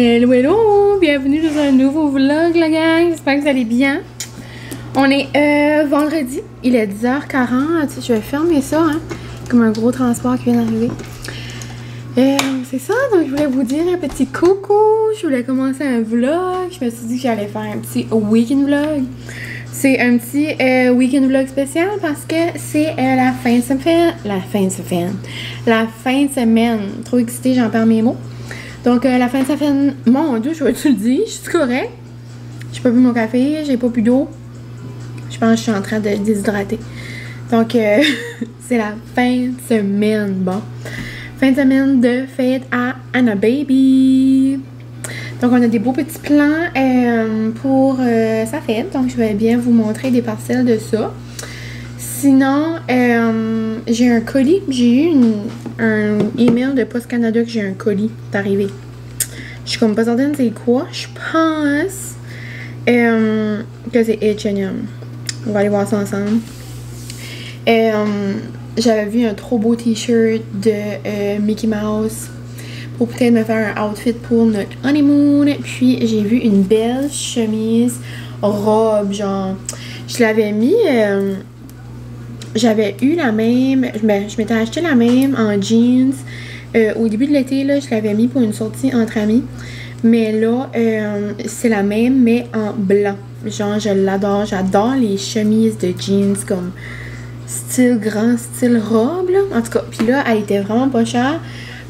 Hello, hello! Bienvenue dans un nouveau vlog, la gang! J'espère que vous allez bien. On est vendredi, il est 10h40. Je vais fermer ça, hein, comme un gros transport qui vient d'arriver. C'est ça, donc je voulais vous dire un petit coucou. Je voulais commencer un vlog. Je me suis dit que j'allais faire un petit week-end vlog. C'est un petit week-end vlog spécial parce que c'est la fin de semaine. La fin de semaine. Trop excitée, j'en perds mes mots. Donc, la fin de semaine. Mon Dieu, je vais-tu le dire? Je suis correct. J'ai pas bu mon café, j'ai pas bu d'eau. Je pense que je suis en train de déshydrater. Donc, c'est la fin de semaine. Bon. Fin de semaine de fête à Anna Baby. Donc, on a des beaux petits plans pour sa fête. Donc, je vais bien vous montrer des parcelles de ça. Sinon, j'ai un colis. J'ai eu un email de Post Canada que j'ai un colis d'arriver. Je suis comme pas certaine c'est quoi. Je pense que c'est H&M. On va aller voir ça ensemble. J'avais vu un trop beau t-shirt de Mickey Mouse pour peut-être me faire un outfit pour notre honeymoon. Puis j'ai vu une belle chemise robe, genre, je l'avais mis, j'avais eu la même, je m'étais acheté la même en jeans au début de l'été, là, je l'avais mis pour une sortie entre amis. Mais là, c'est la même, mais en blanc. Genre, je l'adore, j'adore les chemises de jeans comme style grand, style robe, là. En tout cas, puis là, elle était vraiment pas chère.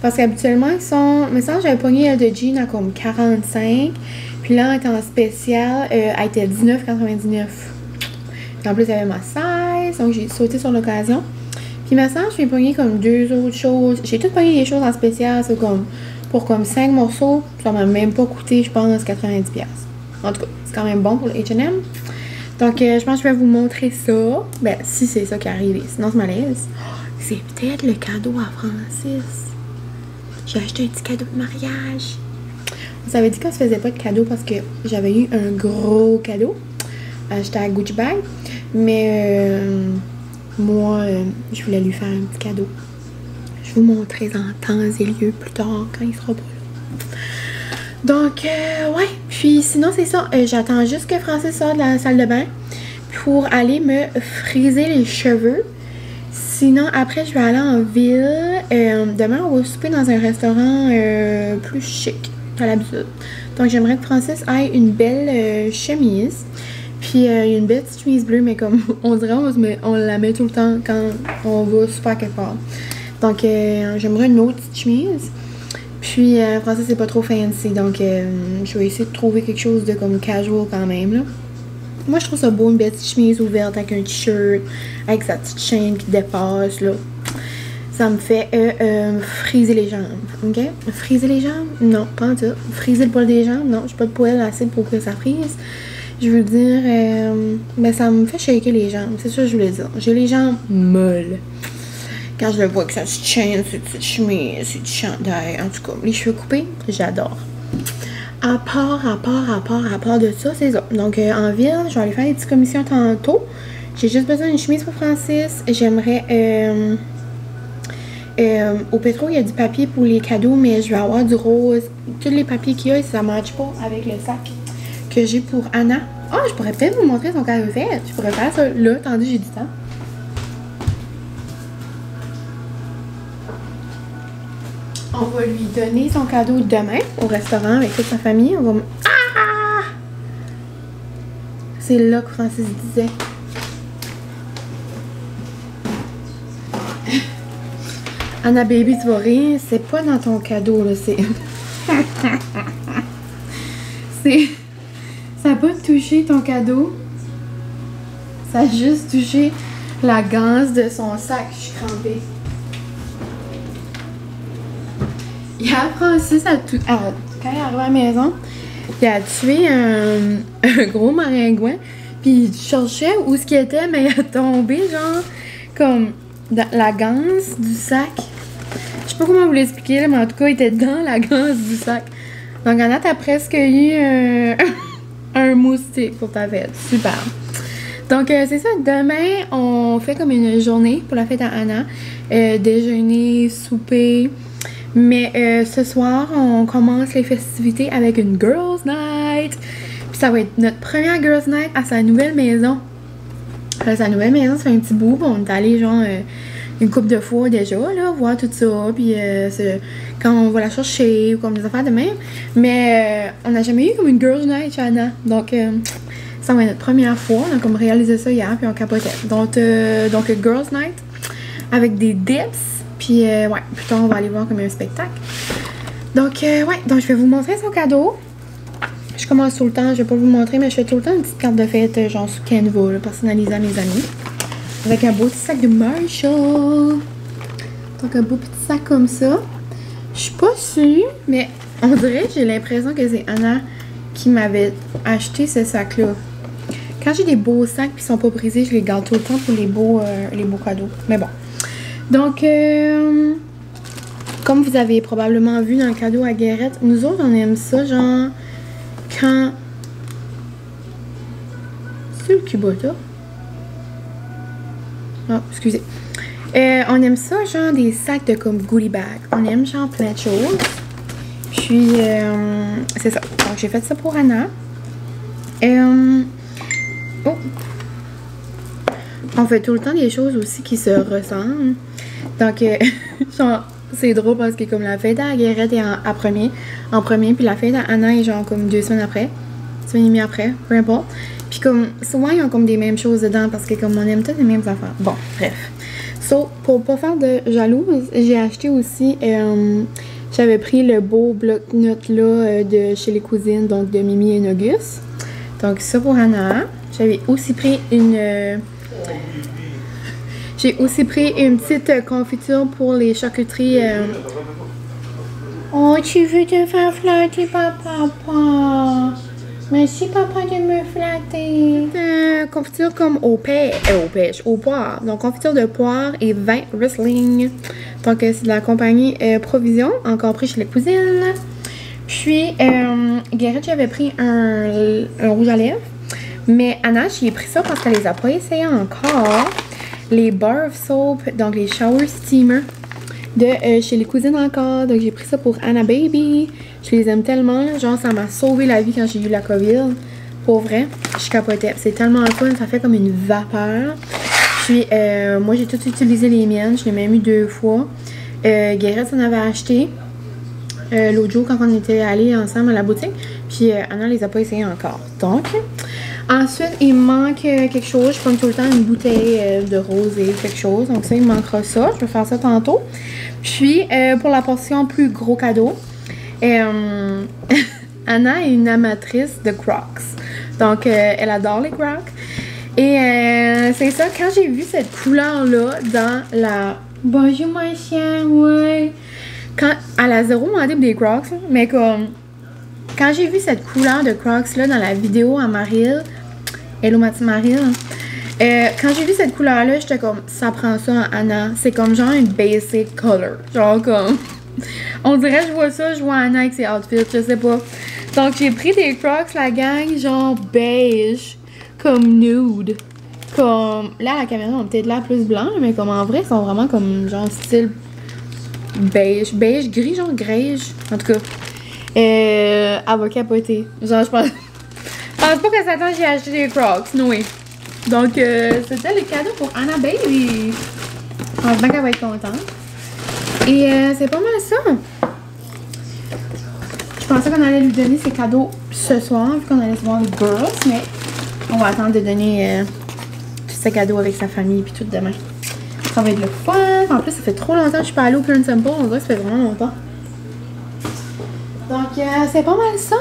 Parce qu'habituellement, ils sont... Mais ça, j'avais pogné de jeans à comme 45. Puis là, elle était en spécial, elle était 19,99. Puis en plus, il y avait ma size. Donc, j'ai sauté sur l'occasion. Puis ma sœur, je vais pogner comme deux autres choses. J'ai tout pogné des choses en spécial. C'est comme... Pour comme 5 morceaux. Ça m'a même pas coûté, je pense, 90$. En tout cas, c'est quand même bon pour le H&M. Donc, je pense que je vais vous montrer ça. Ben, si c'est ça qui arrive. Sinon, je malaise. C'est peut-être le cadeau à Francis. J'ai acheté un petit cadeau de mariage. On s'avait dit qu'on se faisait pas de cadeau parce que j'avais eu un gros cadeau acheté à Gucci Bag. Mais moi, je voulais lui faire un petit cadeau. Je vous montrerai en temps et lieu plus tard quand il sera pas là. Donc, ouais. Puis sinon, c'est ça. J'attends juste que Francis sorte de la salle de bain pour aller me friser les cheveux. Sinon, après, je vais aller en ville. Demain, on va souper dans un restaurant plus chic qu'à l'habitude. Donc, j'aimerais que Francis ait une belle chemise. Puis, une belle petite chemise bleue, mais comme on dirait, on la met tout le temps quand on va super quelque part. Donc, j'aimerais une autre petite chemise. Puis, Francis, c'est pas trop fancy. Donc, je vais essayer de trouver quelque chose de comme casual quand même, là. Moi, je trouve ça beau, une belle petite chemise ouverte avec un t-shirt, avec sa petite chaîne qui dépasse, là. Ça me fait friser les jambes, ok? Friser les jambes? Non, pas en tout. Friser le poil des jambes? Non, j'ai pas de poil assez pour que ça frise. Je veux dire, ben ça me fait shaker les jambes, c'est ça que je voulais dire. J'ai les jambes molles. Quand je le vois que ça se chaîne, cette petite chemise, cette chandail, en tout cas, les cheveux coupés, j'adore. À part de ça, c'est ça. Donc, en ville, je vais aller faire des petites commissions tantôt. J'ai juste besoin d'une chemise pour Francis. J'aimerais... au pétro, il y a du papier pour les cadeaux, mais je vais avoir du rose. Tous les papiers qu'il y a, ça ne matche pas avec le sac que j'ai pour Anna. Ah, je pourrais peut-être vous montrer son cadeau fait. Je pourrais faire ça là, tandis que j'ai du temps. On va lui donner son cadeau demain au restaurant avec toute sa famille. On va... Ah! C'est là que Francis disait. Anna Baby, tu vas rire. C'est pas dans ton cadeau, là. C'est... Ça n'a pas touché ton cadeau. Ça a juste touché la ganse de son sac. Je suis crampée. Il y a Francis quand il est arrivé à la maison, il a tué un gros maringouin. Puis il cherchait où ce qu'il était, mais il a tombé genre comme dans la ganse du sac. Je sais pas comment vous l'expliquer, mais en tout cas, il était dans la ganse du sac. Donc Anna, t'as presque eu un moustique pour ta fête. Super. Donc, c'est ça. Demain, on fait comme une journée pour la fête à Anna. Déjeuner, souper. Mais ce soir, on commence les festivités avec une Girls Night. Puis ça va être notre première Girls Night à sa nouvelle maison. Sa nouvelle maison, ça fait un petit bout. On est allé genre une couple de fois déjà, là, voir tout ça. Puis quand on va la chercher ou comme des affaires de même. Mais on n'a jamais eu comme une Girls Night chez Anna. Donc, ça va être notre première fois. On a comme réalisé ça hier, puis on capotait. Donc Girls Night avec des dips. Puis, ouais, plus tard, on va aller voir comme un spectacle. Donc, ouais, donc je vais vous montrer son cadeau. Je commence tout le temps, je vais pas vous montrer, mais je fais tout le temps une petite carte de fête, genre sous Canva, là, personnalisée à mes amis. Avec un beau petit sac de Marshall. Donc, un beau petit sac comme ça. Je suis pas sûre, mais on dirait, j'ai l'impression que c'est Anna qui m'avait acheté ce sac-là. Quand j'ai des beaux sacs qui sont pas brisés, je les garde tout le temps pour les beaux cadeaux. Mais bon. Donc, comme vous avez probablement vu dans le cadeau à Guérette, nous autres, on aime ça, genre, quand... C'est le Kubota? Ah, excusez. On aime ça, genre, des sacs de comme goodie bag. On aime, genre, plein de choses. Puis, c'est ça. Donc, j'ai fait ça pour Anna. Oh! On fait tout le temps des choses aussi qui se ressemblent. Donc, genre, c'est drôle parce que comme la fête à Guérette est en premier, puis la fête à Anna est genre comme 2 semaines après, 2 semaines et demie après, peu importe. Puis comme, souvent ils ont comme des mêmes choses dedans parce que comme on aime toutes les mêmes affaires. Bon, bref. So, pour pas faire de jalouse, j'ai acheté aussi, j'avais pris le beau bloc-notes là de chez les cousines, donc de Mimi et Nogus. Donc ça pour Anna. J'avais aussi pris j'ai aussi pris une petite confiture pour les charcuteries. Oh, tu veux te faire flatter, papa? Merci, papa, de me flatter. Confiture comme au poire. Donc, confiture de poire et vin Riesling. Donc, c'est de la compagnie Provision, encore pris chez les cousines. Puis, Guérette, j'avais pris un rouge à lèvres. Mais Anna, j'ai pris ça parce qu'elle les a pas essayés encore. Les bar of soap, donc les shower steamers de chez les cousines encore. Donc j'ai pris ça pour Anna Baby. Je les aime tellement. Genre ça m'a sauvé la vie quand j'ai eu la COVID. Pour vrai, je capotais. C'est tellement fun, ça fait comme une vapeur. Puis moi j'ai tout utilisé les miennes. Je l'ai même eu 2 fois. Guérette en avait acheté l'autre jour quand on était allés ensemble à la boutique. Puis Anna les a pas essayés encore. Donc... Ensuite, il me manque quelque chose. Je prends tout le temps une bouteille de rosé, quelque chose. Donc ça, il me manquera ça. Je vais faire ça tantôt. Puis, pour la portion plus gros cadeau, Anna est une amatrice de Crocs. Donc, elle adore les Crocs. Et c'est ça, quand j'ai vu cette couleur-là dans la... Bonjour, mon chien, ouais. Quand elle a zéro demandé pour des Crocs, mais comme... Quand j'ai vu cette couleur de Crocs-là dans la vidéo à Maril... Hello, Mathieu Maril. Quand j'ai vu cette couleur-là, j'étais comme, ça prend ça, Anna. C'est comme genre une basic color. Genre comme... On dirait, je vois ça, je vois Anna avec ses outfits, je sais pas. Donc, j'ai pris des Crocs, la gang, genre beige. Comme nude. Comme... Là, à la caméra, on a peut-être l'air plus blanc, mais comme en vrai, ils sont vraiment comme genre style beige. Beige, gris, genre greige. En tout cas, elle va capoter. Genre, je pense pas que ça attend, j'ai acheté des Crocs, Noé. Donc, c'était le cadeau pour Anna Baby. Je pense bien qu'elle va être contente. Et c'est pas mal ça. Je pensais qu'on allait lui donner ses cadeaux ce soir, vu qu'on allait se voir les girls, mais on va attendre de donner tous ses cadeaux avec sa famille puis tout demain. Ça va être le fun. En plus, ça fait trop longtemps que je suis pas allée au Pure & Simple. On dirait que ça fait vraiment longtemps. Donc, c'est pas mal ça.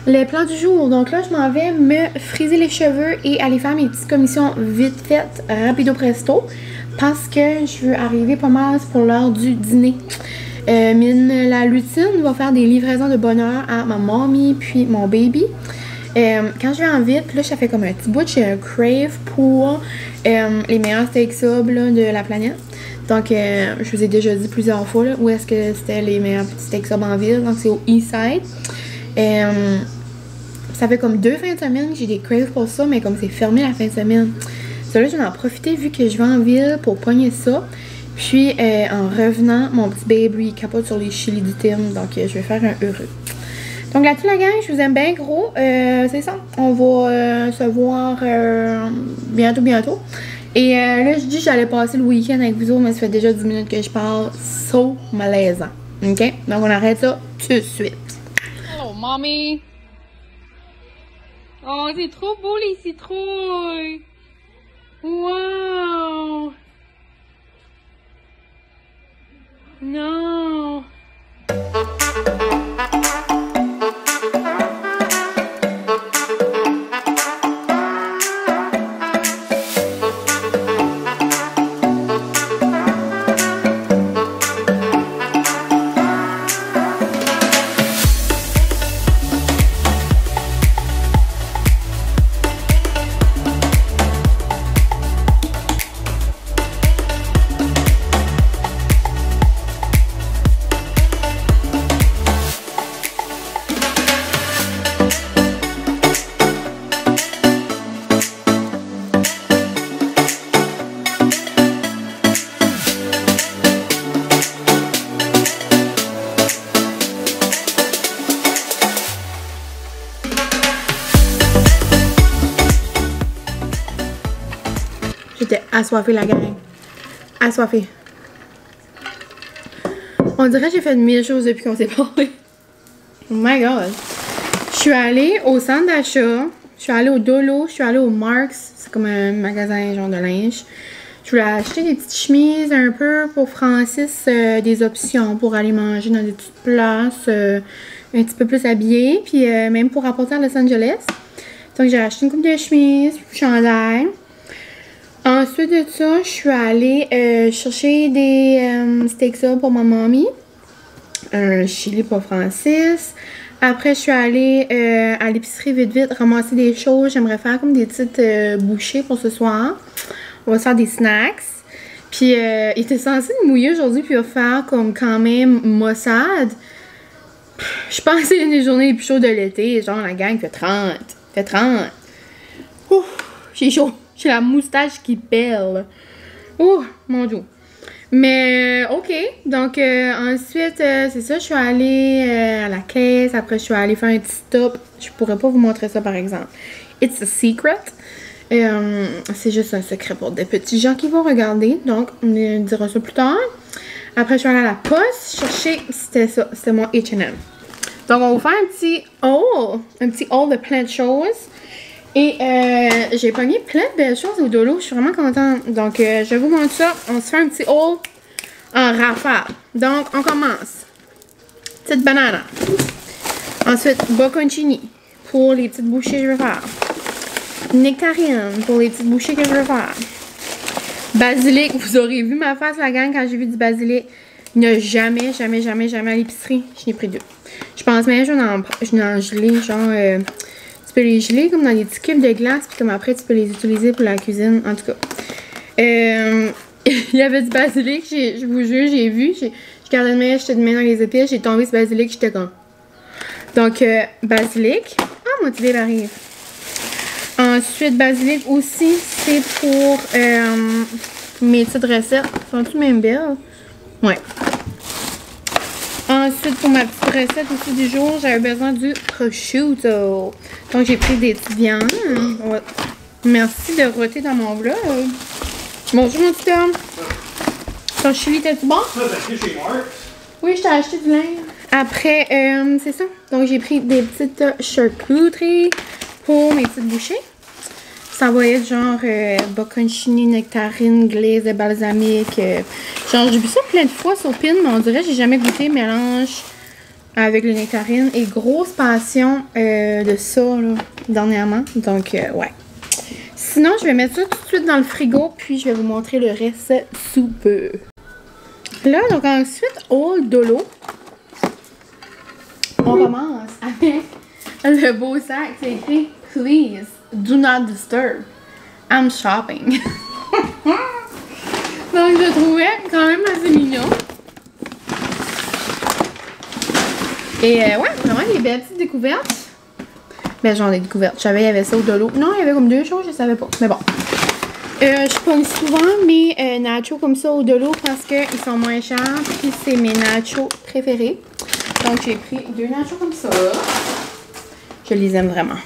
Les plans du jour. Donc là, je m'en vais me friser les cheveux et aller faire mes petites commissions vite faites, rapido presto. Parce que je veux arriver pas mal pour l'heure du dîner. La lutine va faire des livraisons de bonheur à ma mamie puis mon baby. Quand je vais en vite, là, ça fait comme un petit bout. J'ai un crave pour les meilleurs steak subs là, de la planète. Donc, je vous ai déjà dit plusieurs fois là, où est-ce que c'était les meilleurs petits steak subs en ville. Donc, c'est au Eastside. ça fait comme 2 fins de semaine que j'ai des craves pour ça, mais comme c'est fermé la fin de semaine. Ça là, j'en ai profité vu que je vais en ville pour pogner ça. Puis en revenant, mon petit baby il capote sur les chili du Tim, donc je vais faire un heureux. Donc là-dessus la gang, je vous aime bien gros. C'est ça, on va se voir bientôt. Et là, je dis que j'allais passer le week-end avec vous autres, mais ça fait déjà 10 minutes que je parle. So malaisant. OK? Donc, on arrête ça tout de suite. Hello, mommy! Oh, c'est trop beau, les citrouilles! Wow! Non! J'étais assoiffée, la gang. Assoiffée. On dirait que j'ai fait 1000 choses depuis qu'on s'est parlé. Oh my god. Je suis allée au centre d'achat. Je suis allée au Dolo. Je suis allée au Marks. C'est comme un magasin genre de linge. Je voulais acheter des petites chemises un peu pour Francis. Des options pour aller manger dans des petites places. Un petit peu plus habillée. Puis même pour apporter à Los Angeles. Donc j'ai acheté une coupe de chemises. Puis chandail. Ensuite de ça, je suis allée chercher des steaks pour ma mamie. Un chili pour Francis. Après, je suis allée à l'épicerie vite ramasser des choses. J'aimerais faire comme des petites bouchées pour ce soir. On va se faire des snacks. Puis, il était censé me mouiller aujourd'hui puis il va faire comme quand même maussade. Je pense que c'est une des journées les plus chaudes de l'été. Genre, la gang fait 30. Fait 30. Ouf, j'ai chaud. J'ai la moustache qui pèle. Oh, mon Dieu. Mais, ok. Donc, ensuite, c'est ça. Je suis allée à la caisse. Après, je suis allée faire un petit stop. Je pourrais pas vous montrer ça, par exemple. It's a secret. C'est juste un secret pour des petits gens qui vont regarder. Donc, on dira ça plus tard. Après, je suis allée à la poste chercher. C'était ça. C'était mon H&M. Donc, on va faire un petit haul. Un petit haul de plein de choses. Et j'ai pogné plein de belles choses au Dolo. Je suis vraiment contente. Donc, je vous montre ça. On se fait un petit haul en rafale. Donc, on commence. Petite banane. Ensuite, bocconcini pour les petites bouchées que je veux faire. Nectarine pour les petites bouchées que je veux faire. Basilic. Vous aurez vu ma face, la gang, quand j'ai vu du basilic. Il n'y a jamais à l'épicerie. Je n'ai pris 2. Je pense même que je n'ai en gelé, genre... tu peux les geler comme dans des petits cubes de glace, puis comme après, tu peux les utiliser pour la cuisine. En tout cas, il y avait du basilic, je vous jure, j'ai vu. Je gardais de main, j'étais de main dans les épices, j'ai tombé ce basilic, j'étais comme... Donc, basilic. Ah, mon petit arrive. Ensuite, basilic aussi, c'est pour mes petites recettes. Sont-tu même belles? Ouais. Ensuite, pour ma petite recette aussi du jour, j'avais besoin du prosciutto. Donc, j'ai pris des petites viandes. Ouais. Merci de roter dans mon vlog. Bonjour, mon petit homme. Ton chili, t'es-tu bon? Oui, je t'ai acheté du linge. Après, c'est ça. Donc, j'ai pris des petites charcuteries pour mes petites bouchées. Ça va être genre bocconcini, nectarine, glaze de balsamique. Genre, j'ai vu ça plein de fois sur Pin, mais on dirait que j'ai jamais goûté mélange avec le nectarine. Et grosse passion de ça, là, dernièrement. Donc, ouais. Sinon, je vais mettre ça tout de suite dans le frigo, puis je vais vous montrer le reste sous peu. Là, donc ensuite, au Dolo, on commence avec le beau sac. C'est écrit « Please do not disturb. I'm shopping. » Donc, je trouvais quand même assez mignon. Et ouais, vraiment des belles petites découvertes. Ben, j'en ai découvert. Je savais, il y avait ça au Dolo. Non, il y avait comme 2 choses, je savais pas. Mais bon. Je pogne souvent mes nachos comme ça au Dolo parce qu'ils sont moins chers. Puis c'est mes nachos préférés. Donc, j'ai pris 2 nachos comme ça. Je les aime vraiment.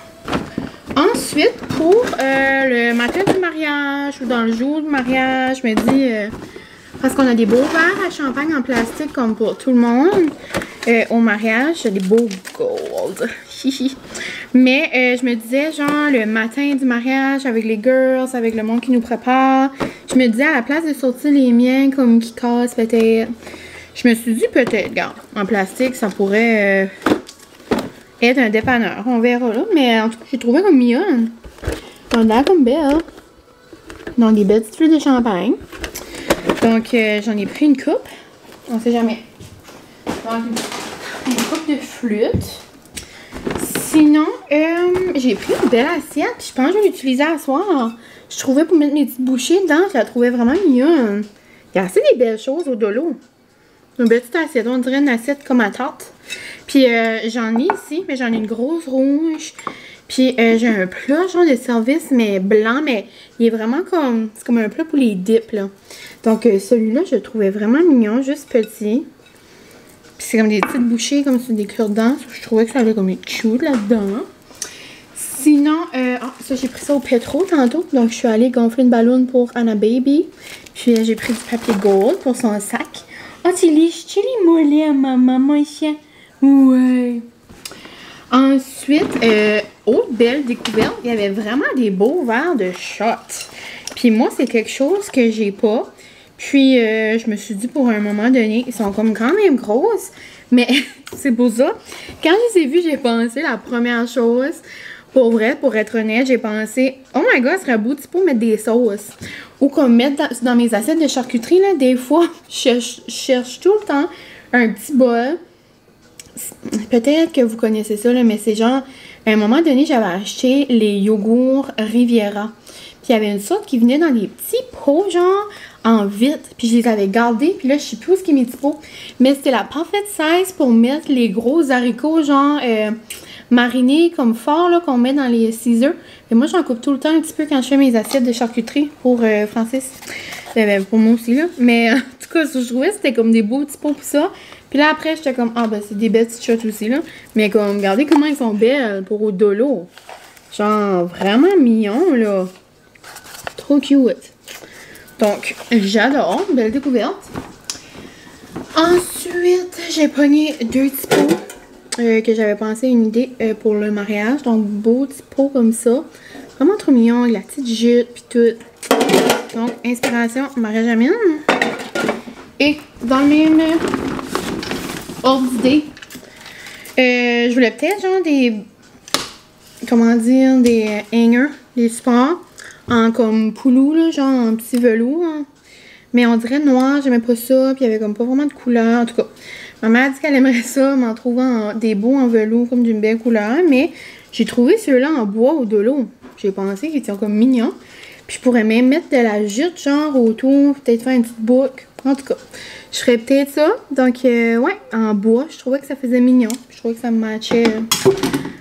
Ensuite, pour le matin du mariage ou dans le jour du mariage, je me dis, parce qu'on a des beaux verres à champagne en plastique comme pour tout le monde, au mariage, j'ai des beaux gold. Mais je me disais, genre, le matin du mariage avec les girls, avec le monde qui nous prépare, je me disais, à la place de sortir les miens comme qui cassent peut-être, je me suis dit peut-être, regarde, en plastique, ça pourrait être un dépanneur. On verra là. Mais en tout cas, j'ai trouvé comme mignonne. On a l'air comme belle. Donc, des belles petites flûtes de champagne. Donc, j'en ai pris une coupe. On sait jamais. Donc, une coupe de flûte. Sinon, j'ai pris une belle assiette. Je pense que je vais l'utiliser à soir. Je trouvais pour mettre mes petites bouchées dedans. Je la trouvais vraiment mignonne. Il y a assez des belles choses au Dolo. Une belle petite assiette. On dirait une assiette comme à tarte. Puis j'en ai ici, mais j'en ai une grosse rouge. Puis j'ai un plat genre de service, mais blanc, mais il est vraiment comme... C'est comme un plat pour les dips, là. Donc celui-là, je le trouvais vraiment mignon, juste petit. Puis c'est comme des petites bouchées, comme sur des cure-dents. Je trouvais que ça avait comme une cute là-dedans. Sinon, ça j'ai pris ça au Petro tantôt. Donc je suis allée gonfler une ballonne pour Anna Baby. Puis j'ai pris du papier gold pour son sac. Oh, tu les mollets à maman, mon chien. Ouais. Ensuite, autre belle découverte, il y avait vraiment des beaux verres de shot. Puis moi, c'est quelque chose que j'ai pas. Puis, je me suis dit pour un moment donné, ils sont comme quand même grosses. Mais c'est pour ça. Quand je les ai vus, j'ai pensé la première chose. Pour vrai, pour être honnête, j'ai pensé, oh my god, ce serait beau pour mettre des sauces. Ou comme mettre dans mes assiettes de charcuterie, là, des fois, je cherche tout le temps un petit bol. Peut-être que vous connaissez ça, là, mais c'est genre, à un moment donné, j'avais acheté les yogourts Riviera. Puis il y avait une sorte qui venait dans des petits pots, genre, en vitre. Puis je les avais gardés, puis là, je sais plus où est-ce qu'il y a mes petits pots. Mais c'était la parfaite size pour mettre les gros haricots, genre, marinés comme fort, là, qu'on met dans les Caesar. Et moi, j'en coupe tout le temps un petit peu quand je fais mes assiettes de charcuterie pour Francis. Pour moi aussi, là. Mais en tout cas, ce que je trouvais, c'était comme des beaux petits pots pour ça. Puis là, après, j'étais comme, ah, ben, c'est des belles petites shots aussi, là. Mais comme, regardez comment ils sont belles pour au Dolo. Genre, vraiment mignon, là. Trop cute. Donc, j'adore. Belle découverte. Ensuite, j'ai pogné 2 petits pots que j'avais pensé une idée pour le mariage. Donc, beaux petits pots comme ça. Vraiment trop mignon, avec la petite jute, puis tout. Donc, inspiration, mariage à mienne. Et dans le même ordre d'idée, je voulais peut-être genre des, comment dire, des hangers, des supports en comme poulou, là, genre en petit velours. Hein. Mais on dirait noir, j'aimais pas ça, puis il y avait comme pas vraiment de couleur. En tout cas, maman a dit qu'elle aimerait ça, m'en trouvant des beaux en velours, comme d'une belle couleur. Mais j'ai trouvé ceux-là en bois au Dolo. J'ai pensé qu'ils étaient comme mignons. Puis je pourrais même mettre de la jute, genre, autour, peut-être faire une petite boucle. En tout cas, je ferais peut-être ça. Donc, ouais, en bois, je trouvais que ça faisait mignon. Je trouvais que ça me matchait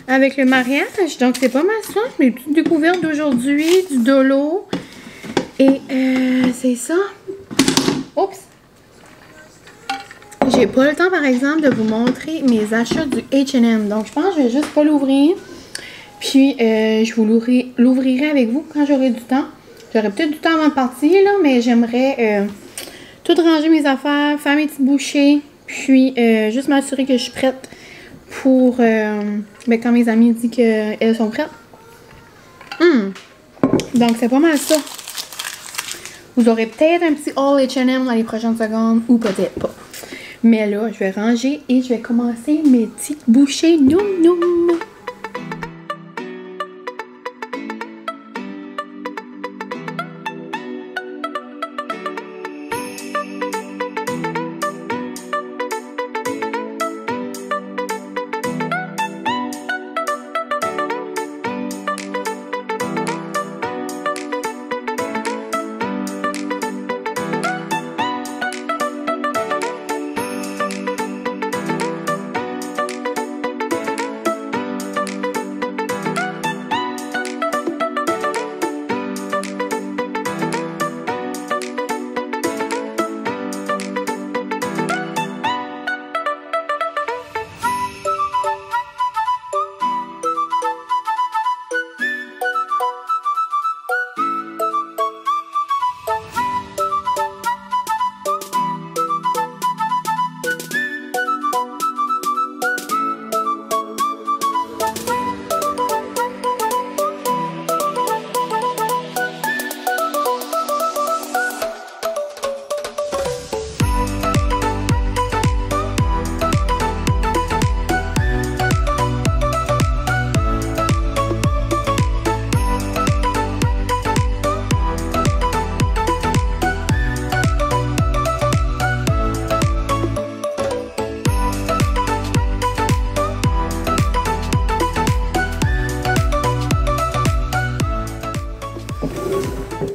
avec le mariage. Donc, c'est pas mal ça. Mes petites découvertes d'aujourd'hui, du Dolo. Et c'est ça. Oups! J'ai pas le temps, par exemple, de vous montrer mes achats du H&M. Donc, je pense que je vais juste pas l'ouvrir. Puis, je vous l'ouvrirai avec vous quand j'aurai du temps. J'aurai peut-être du temps avant de partir, là, mais j'aimerais tout ranger mes affaires, faire mes petites bouchées, puis juste m'assurer que je suis prête pour ben, quand mes amis disent qu'elles sont prêtes. Donc, c'est pas mal ça. Vous aurez peut-être un petit haul H&M dans les prochaines secondes, ou peut-être pas. Mais là, je vais ranger et je vais commencer mes petites bouchées. Noum, noum!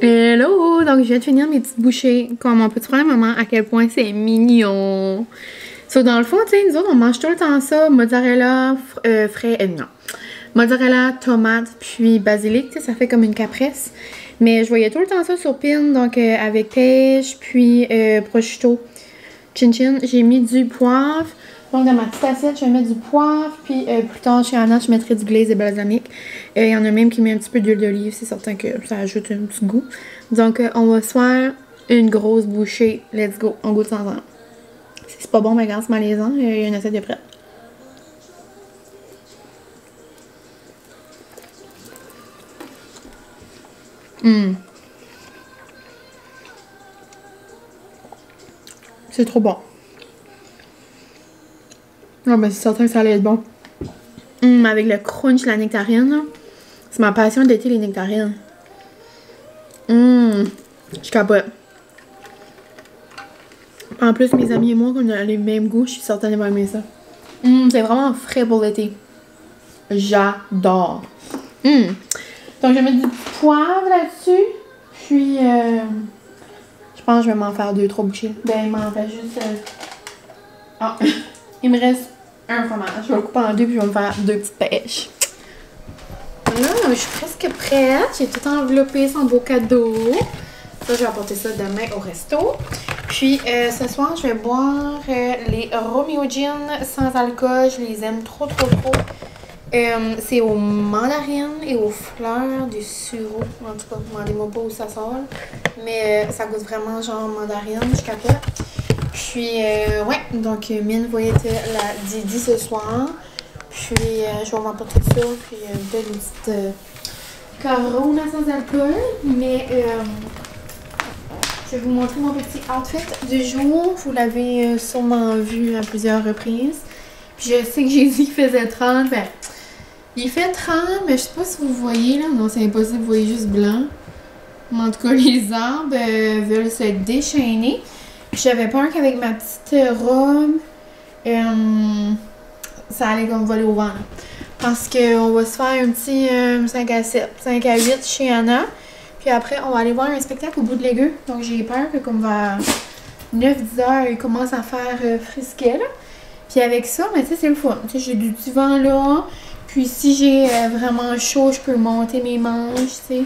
Hello! Donc, je viens de finir mes petites bouchées. Comme on peut prendre un moment à quel point c'est mignon. So, dans le fond, tu sais, nous autres, on mange tout le temps ça. Mozzarella, non. Mozzarella, tomate, puis basilic. Tu sais, ça fait comme une caprese. Mais je voyais tout le temps ça sur Pin. Donc, avec pêche, puis prosciutto. Chin chin. J'ai mis du poivre. Donc, dans ma petite assiette, je vais mettre du poivre. Puis, plus tard, chez Anna, je mettrai du glaze et balsamique. Il y en a même qui met un petit peu d'huile d'olive. C'est certain que ça ajoute un petit goût. Donc, on va se faire une grosse bouchée. Let's go. On goûte ensemble. Si c'est pas bon, mais regarde, c'est malaisant. Il y a une assiette de prête. C'est trop bon. Ah, ben c'est certain que ça allait être bon. Avec le crunch, la nectarine. C'est ma passion d'été, les nectarines. Je capote. En plus, mes amis et moi, on a les mêmes goûts, je suis certaine d'avoir aimé ça. C'est vraiment frais pour l'été. J'adore. Donc, je vais mettre du poivre là-dessus. Puis, je pense que je vais m'en faire 2-3 bouchées. Ben, il m'en reste juste... Ah, il me reste un fromage. Je vais le couper en deux, puis je vais me faire 2 petites pêches. Là, je suis presque prête. J'ai tout enveloppé son beau cadeau. Ça, je vais apporter ça demain au resto. Puis, ce soir, je vais boire les Romeo Gin sans alcool. Je les aime trop, trop, trop. C'est aux mandarines et aux fleurs du sureau. En tout cas, demandez-moi pas où ça sort. Mais ça goûte vraiment genre mandarine, je capote. Puis, ouais, donc Mine va être la Didi ce soir. Puis, je vais m'apporter ça. Puis, une petite Corona sans alcool. Mais, je vais vous montrer mon petit outfit du jour. Vous l'avez sûrement vu à plusieurs reprises. Puis, je sais que j'ai dit qu'il faisait 30. Ben, il fait 30, mais je sais pas si vous voyez là. Non, c'est impossible, vous voyez juste blanc. Mais en tout cas, les arbres veulent se déchaîner. Puis j'avais peur qu'avec ma petite robe, ça allait comme voler au vent. Là. Parce qu'on va se faire un petit 5 à 7, 5 à 8 chez Anna. Puis après, on va aller voir un spectacle au bout de l'égout. Donc j'ai peur que comme vers 9-10 heures, il commence à faire frisquet là. Puis avec ça, mais tu sais, c'est le fun. Tu sais, j'ai du divan là. Puis si j'ai vraiment chaud, je peux monter mes manches, tu sais.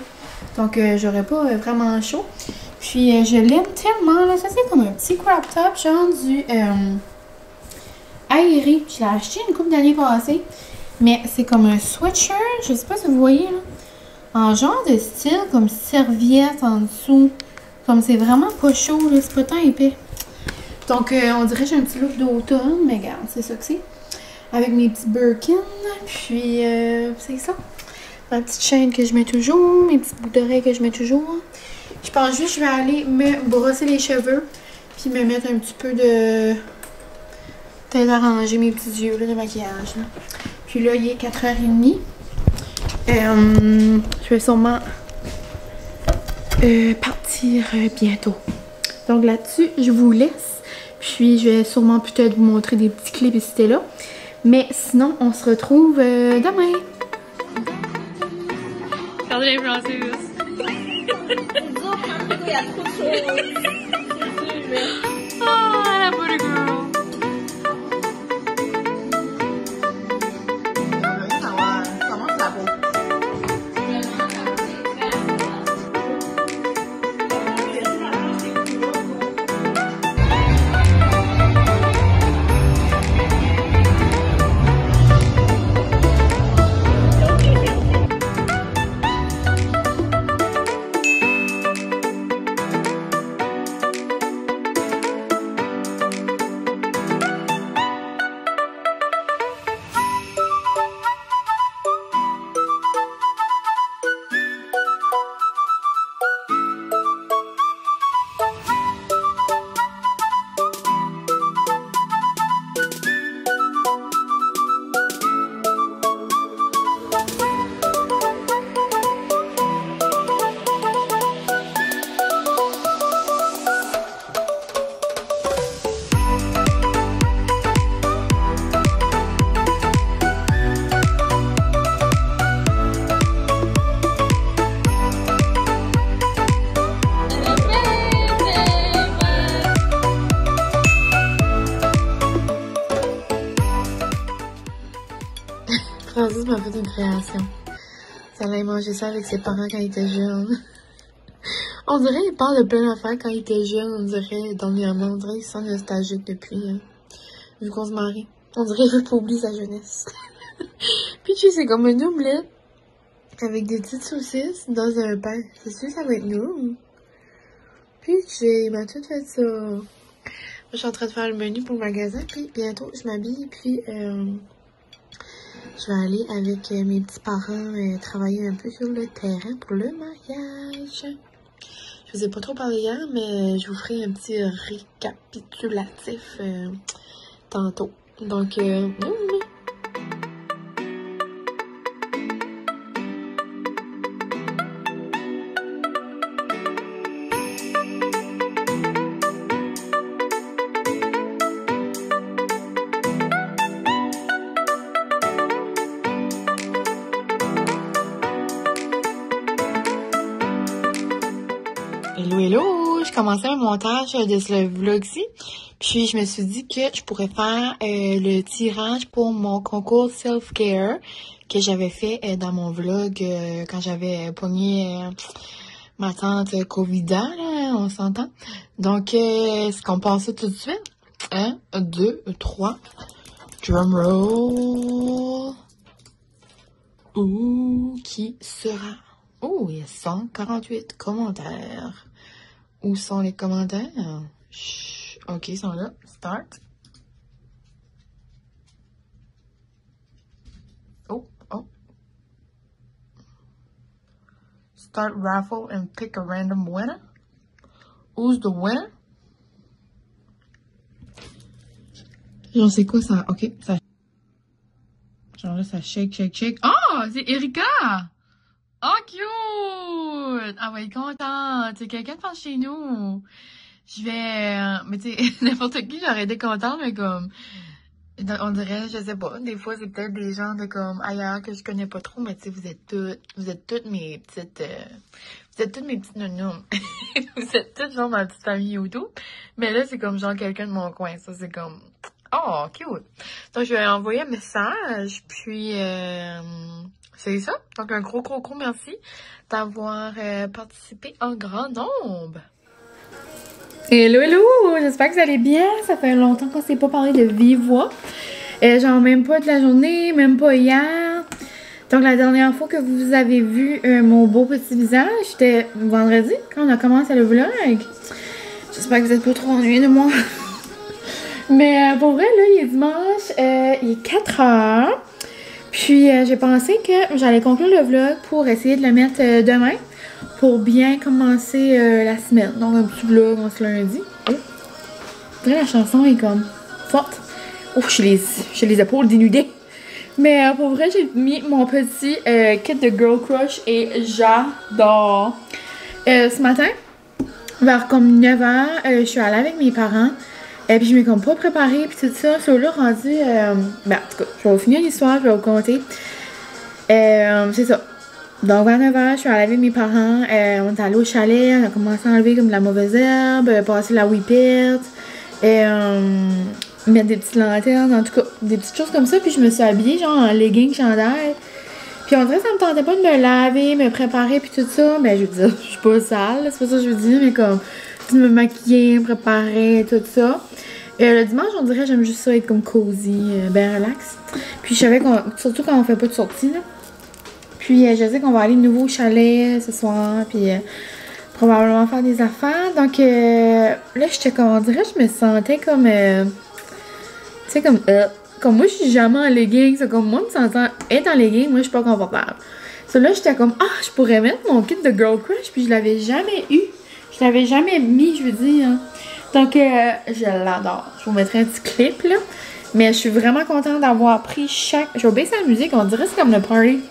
Donc j'aurais pas vraiment chaud. Puis je l'aime tellement, là. Ça c'est comme un petit crop top, genre du aéré. Je l'ai acheté une couple d'années passées. Mais c'est comme un sweatshirt, je sais pas si vous voyez, là. En genre de style, comme serviette en dessous. Comme c'est vraiment pas chaud, là. C'est pas tant épais. Donc on dirait que j'ai un petit look d'automne, mais regarde, c'est ça que c'est. Avec mes petits Birkin, puis c'est ça. Ma petite chaîne que je mets toujours, mes petites boucles d'oreilles que je mets toujours. Je pense juste que je vais aller me brosser les cheveux, puis me mettre un petit peu de... peut-être arranger mes petits yeux là, de maquillage. Là. Puis là, il est 4h30. Je vais sûrement partir bientôt. Donc là-dessus, je vous laisse. Puis je vais sûrement peut-être vous montrer des petits clips ici et là. Mais sinon, on se retrouve demain. Regardez les Françaises. Oh, la bonne girl. Francis m'a fait une création. Ça allait manger ça avec ses parents quand il était jeune. On dirait qu'il parle de plein d'affaires quand il était jeune, on dirait, dernièrement. On dirait qu'il sent nostalgique depuis, vu qu'on se marie. On dirait qu'il veut pas oublier sa jeunesse. Puis tu sais, c'est comme une omelette avec des petites saucisses dans un pain. C'est sûr que ça va être nous. Puis il m'a tout fait ça. Moi, je suis en train de faire le menu pour le magasin, puis bientôt je m'habille, puis je vais aller avec mes petits parents travailler un peu sur le terrain pour le mariage. Je vous ai pas trop parlé hier, mais je vous ferai un petit récapitulatif tantôt. Donc, hello! Je commençais un montage de ce vlog-ci. Puis je me suis dit que je pourrais faire le tirage pour mon concours self-care que j'avais fait dans mon vlog quand j'avais pogné ma tante Covida, là, on s'entend. Donc, est-ce qu'on passe ça tout de suite? 1, 2, 3. Drum roll. Ouh, qui sera? Oh, il y a 148 commentaires. Où sont les commentaires? Chut. Ok, ils sont là. Start. Oh, oh. Start raffle and pick a random winner. Who's the winner? Genre, c'est quoi ça? Ok, ça. Genre là, ça shake, shake, shake. Oh, c'est Erika! Oh, cute! Ah ouais, contente. C'est quelqu'un de par chez nous. Je vais... mais tu sais, n'importe qui, j'aurais été contente, mais comme... On dirait, je sais pas, des fois, c'est peut-être des gens de comme ailleurs que je connais pas trop, mais tu sais, vous êtes toutes mes petites... vous êtes toutes mes petites nounous. Vous êtes toutes genre ma petite famille YouTube. Mais là, c'est comme genre quelqu'un de mon coin. Ça, c'est comme... Oh, cute! Donc, je vais envoyer un message, puis... c'est ça. Donc, un gros merci d'avoir participé en grand nombre. Hello, hello! J'espère que vous allez bien. Ça fait longtemps qu'on s'est pas parlé de vive voix. Genre, même pas de la journée, même pas hier. Donc, la dernière fois que vous avez vu mon beau petit visage, c'était vendredi, quand on a commencé le vlog. J'espère que vous êtes pas trop ennuyés de moi. Mais pour vrai, là, il est dimanche, il est 4 heures. Puis, j'ai pensé que j'allais conclure le vlog pour essayer de le mettre demain pour bien commencer la semaine. Donc, un petit vlog en ce lundi. Oh. La chanson est comme forte. Oh, j'ai les épaules dénudées. Mais pour vrai, j'ai mis mon petit kit de Girl Crush et j'adore. Ce matin, vers comme 9h, je suis allée avec mes parents. Et puis je m'ai comme pas préparée puis tout ça. Sur là, rendu... ben, en tout cas, je vais vous finir l'histoire, je vais vous conter. C'est ça. Donc, vers 9h, je suis allée avec mes parents. On est allé au chalet, on a commencé à enlever comme de la mauvaise herbe, passer la whippette, mettre des petites lanternes, en tout cas, des petites choses comme ça. Puis je me suis habillée, genre, en leggings, chandail. Puis on dirait que ça me tentait pas de me laver, me préparer, puis tout ça. Ben, je veux dire, je suis pas sale, c'est pas ça que je veux dire, mais comme, de me maquiller, me préparer, tout ça. Le dimanche, on dirait, j'aime juste ça, être comme cozy, ben relax. Puis je savais qu'on, surtout quand on fait pas de sortie, là. Puis je sais qu'on va aller de nouveau au chalet ce soir, puis probablement faire des affaires. Donc là, j'étais comme, on dirait, je me sentais comme, tu sais, comme moi, je suis jamais en leggings. C'est comme moi, me sentant être en leggings, moi, je suis pas confortable. So là, j'étais comme, ah, je pourrais mettre mon kit de Girl Crush, puis je l'avais jamais eu. Je l'avais jamais mis, je veux dire. Donc, je l'adore. Je vous mettrai un petit clip, là. Mais je suis vraiment contente d'avoir pris chaque... Je vais baisser la musique, on dirait que c'est comme le party.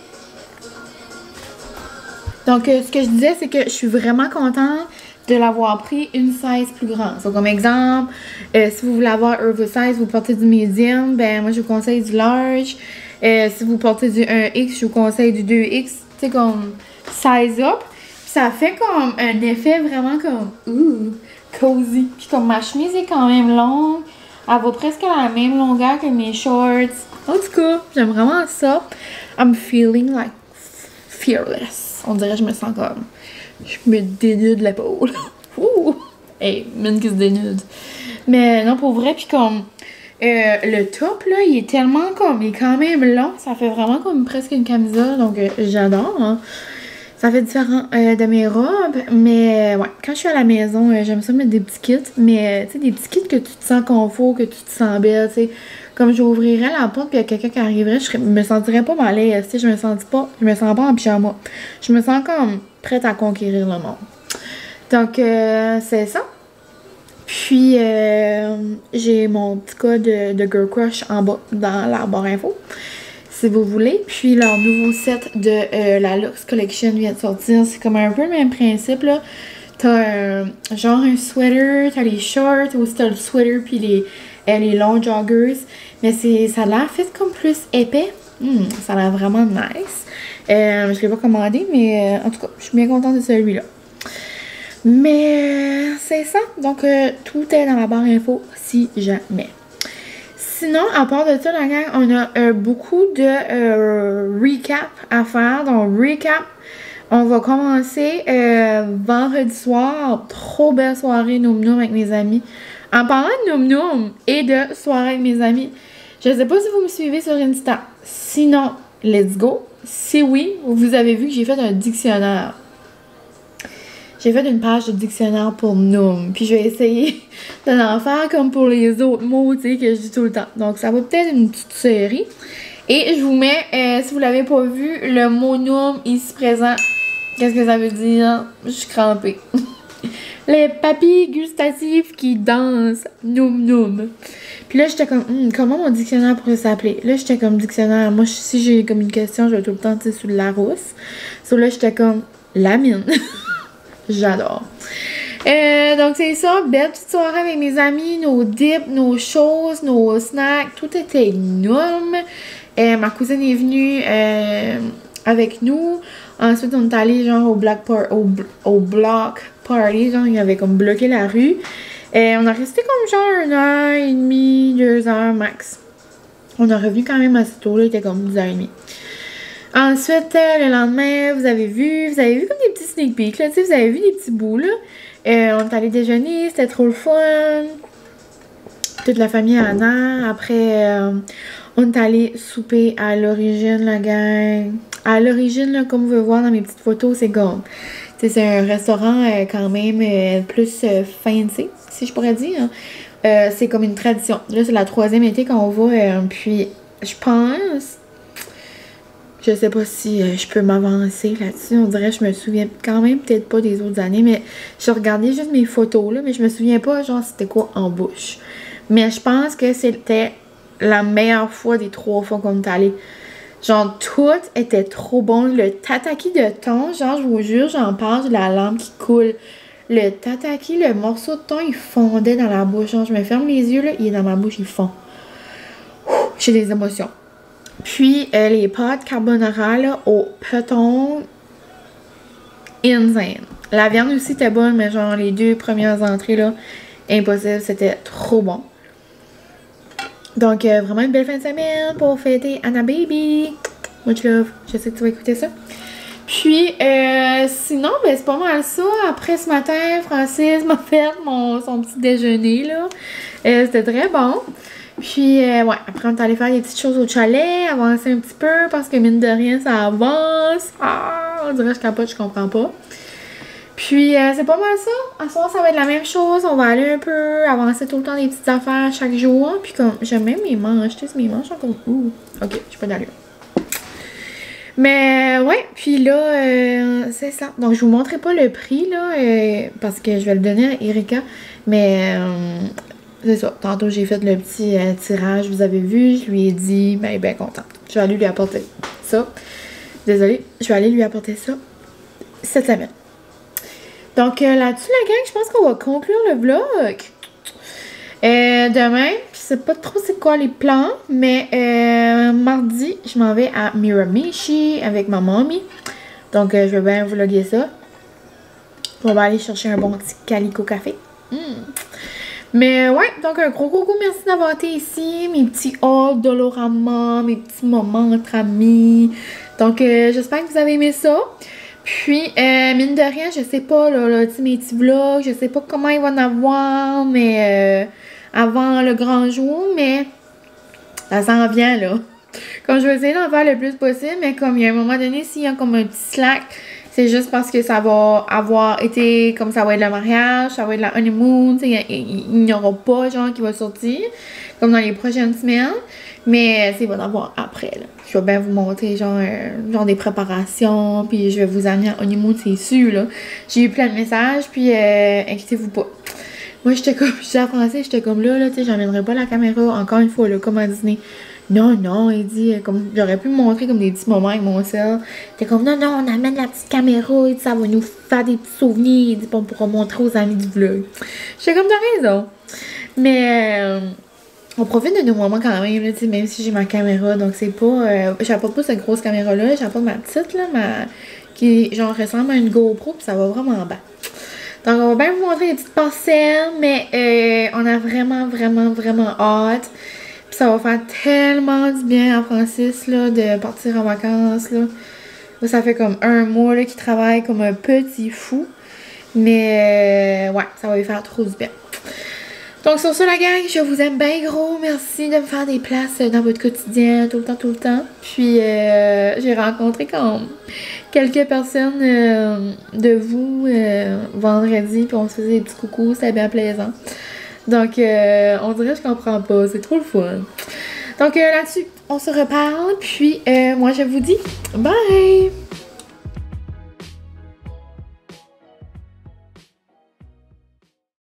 Donc, ce que je disais, c'est que je suis vraiment contente de l'avoir pris une size plus grande. So, comme exemple, si vous voulez avoir oversize, vous portez du medium, ben moi, je vous conseille du large. Si vous portez du 1X, je vous conseille du 2X. Tu sais, comme size up. Puis ça fait comme un effet vraiment comme, cozy. Puis comme ma chemise est quand même longue, Elle va presque à la même longueur que mes shorts. En tout cas, j'aime vraiment ça. I'm feeling like fearless. On dirait que je me sens comme... Je me dénude l'épaule. Ouh! Hey, mine qui se dénude. Mais non, pour vrai, puis comme... le top, là, il est tellement comme... Il est quand même long. Ça fait vraiment comme presque une camisole. Donc, j'adore, hein. Ça fait différent de mes robes, mais ouais, quand je suis à la maison, j'aime ça mettre des petits kits, mais tu sais, des petits kits que tu te sens confort, que tu te sens belle, tu sais. Comme j'ouvrirais la porte puis il y a quelqu'un qui arriverait, me sentirais pas mal à l'aise, tu sais, je me sens pas en pyjama. Je me sens comme prête à conquérir le monde. Donc, c'est ça. Puis, j'ai mon petit code de Girl Crush en bas dans la barre info. Si vous voulez. Puis leur nouveau set de la Luxe Collection vient de sortir. C'est comme un peu le même principe, là. T'as genre un sweater, t'as les shorts, aussi t'as le sweater puis les longs joggers. Mais ça a l'air fait comme plus épais. Ça a l'air vraiment nice. Je l'ai pas commandé, mais en tout cas, je suis bien contente de celui-là. Mais c'est ça. Donc, tout est dans la barre info si jamais. Sinon, à part de ça, la gang, on a beaucoup de recap à faire. Donc, recap, on va commencer vendredi soir. Trop belle soirée Noum Noum avec mes amis. En parlant de Noum Noum et de soirée avec mes amis, je ne sais pas si vous me suivez sur Insta. Sinon, let's go. Si oui, vous avez vu que j'ai fait un dictionnaire. J'ai fait une page de dictionnaire pour Noum. Puis je vais essayer de l'en faire comme pour les autres mots, tu sais, que je dis tout le temps. Donc, ça va peut-être une petite série. Et je vous mets, si vous l'avez pas vu, le mot Noum ici présent. Qu'est-ce que ça veut dire? Je suis crampée. Les papilles gustatives qui dansent. Noum Noum. Puis là, j'étais comme, comment mon dictionnaire pourrait s'appeler? Là, j'étais comme dictionnaire. Moi, si j'ai comme une question, je vais tout le temps, tu sais, sur le Larousse. So là, j'étais comme, la mine. J'adore. Donc, c'est ça. Belle petite soirée avec mes amis. Nos dips, nos choses, nos snacks. Tout était énorme. Ma cousine est venue avec nous. Ensuite, on est allé genre au block party. Genre, il avait comme bloqué la rue. On a resté comme genre 1h30, 2h max. On est revenu quand même assez tôt. Là, il était comme 10h30. Ensuite, le lendemain, vous avez vu comme des petits sneak peeks, là, tu sais, vous avez vu des petits bouts, là. On est allé déjeuner, c'était trop le fun. Toute la famille Anna. Après, on est allé souper à l'origine, la gang. À l'origine, là, comme vous pouvez voir dans mes petites photos, c'est comme... Tu sais, c'est un restaurant quand même plus fancy, si je pourrais dire. C'est comme une tradition. Là, c'est la 3e été qu'on va, puis je pense... Je sais pas si je peux m'avancer là-dessus. On dirait que je me souviens quand même peut-être pas des autres années. Mais je regardais juste mes photos là. Mais je me souviens pas genre c'était quoi en bouche. Mais je pense que c'était la meilleure fois des 3 fois qu'on est allé. Genre tout était trop bon. Le tataki de thon, genre je vous jure, j'en parle, j'ai la langue qui coule. Le tataki, le morceau de thon, il fondait dans la bouche. Genre je me ferme les yeux là, il est dans ma bouche, il fond. J'ai des émotions. Puis, les pâtes carbonara là, au peton, insane. La viande aussi était bonne, mais genre les 2 premières entrées, là, impossible. C'était trop bon. Donc, vraiment une belle fin de semaine pour fêter Anna Baby. Much love. Je sais que tu vas écouter ça. Puis, sinon, ben, c'est pas mal ça. Après, ce matin, Francis m'a fait son petit déjeuner, là. C'était très bon. Puis, ouais, après, on est allé faire des petites choses au chalet, avancer un petit peu, parce que mine de rien, ça avance. Ah, on dirait que je capote, je comprends pas. Puis, c'est pas mal ça. À ce soir, ça va être la même chose. On va aller un peu, avancer tout le temps des petites affaires chaque jour. Puis, comme, j'aime même mes manches. Tu sais, mes manches sont comme, ouh, ok, j'ai pas d'allure. Mais, ouais, puis là, c'est ça. Donc, je vous montrerai pas le prix, là, parce que je vais le donner à Erika. Mais, c'est ça. Tantôt, j'ai fait le petit tirage, vous avez vu. Je lui ai dit, ben, bien contente. Je vais aller lui apporter ça. Désolée, je vais aller lui apporter ça cette semaine. Donc, là-dessus, la gang, je pense qu'on va conclure le vlog. Demain, je sais pas trop c'est quoi les plans, mais mardi, je m'en vais à Miramichi avec ma mamie. Donc, je vais bien vlogger ça. On va aller chercher un bon petit calico café. Mais ouais, donc un gros merci d'avoir été ici. Mes petits hauls Dolorama, mes petits moments entre amis. Donc j'espère que vous avez aimé ça. Puis, mine de rien, je sais pas, là mes petits vlogs, je sais pas comment ils vont en avoir, mais avant le grand jour, mais ça s'en vient, là. Comme je vais essayer d'en faire le plus possible, mais comme il y a un moment donné, s'il y a comme un petit slack, c'est juste parce que ça va avoir été, comme ça va être le mariage, ça va être la honeymoon, il n'y aura pas, genre, qui va sortir, comme dans les prochaines semaines. Mais il va y en avoir après, là. Je vais bien vous montrer, genre des préparations, puis je vais vous amener en honeymoon, c'est sûr, là. J'ai eu plein de messages, puis inquiétez-vous pas. Moi, j'étais comme, je suis en français, j'étais comme là, tu sais, j'emmènerai pas la caméra, encore une fois, là, comme à Disney. Non, il dit, comme, j'aurais pu me montrer comme des petits moments avec mon sel. T'es comme, non, on amène la petite caméra, et ça va nous faire des petits souvenirs, il dit, on pourra montrer aux amis du vlog. J'étais comme, t'as raison. Mais, on profite de nos moments quand même, là, même si j'ai ma caméra, donc c'est pas, j'apporte pas cette grosse caméra-là, j'apporte ma petite, là, qui, genre, ressemble à une GoPro, puis ça va vraiment bien. Donc, on va bien vous montrer les petites parcelles, mais on a vraiment hâte. Puis ça va faire tellement du bien à Francis, là, de partir en vacances, là. Là, ça fait comme un mois, là, qu'il travaille comme un petit fou. Mais, ouais, ça va lui faire trop du bien. Donc, sur ça, la gang, je vous aime bien gros. Merci de me faire des places dans votre quotidien, tout le temps. Puis, j'ai rencontré comme quelques personnes de vous vendredi, puis on se faisait des petits coucous, c'était bien plaisant. Donc, on dirait que je comprends pas, c'est trop le fun. Donc, là-dessus, on se reparle, puis moi, je vous dis bye!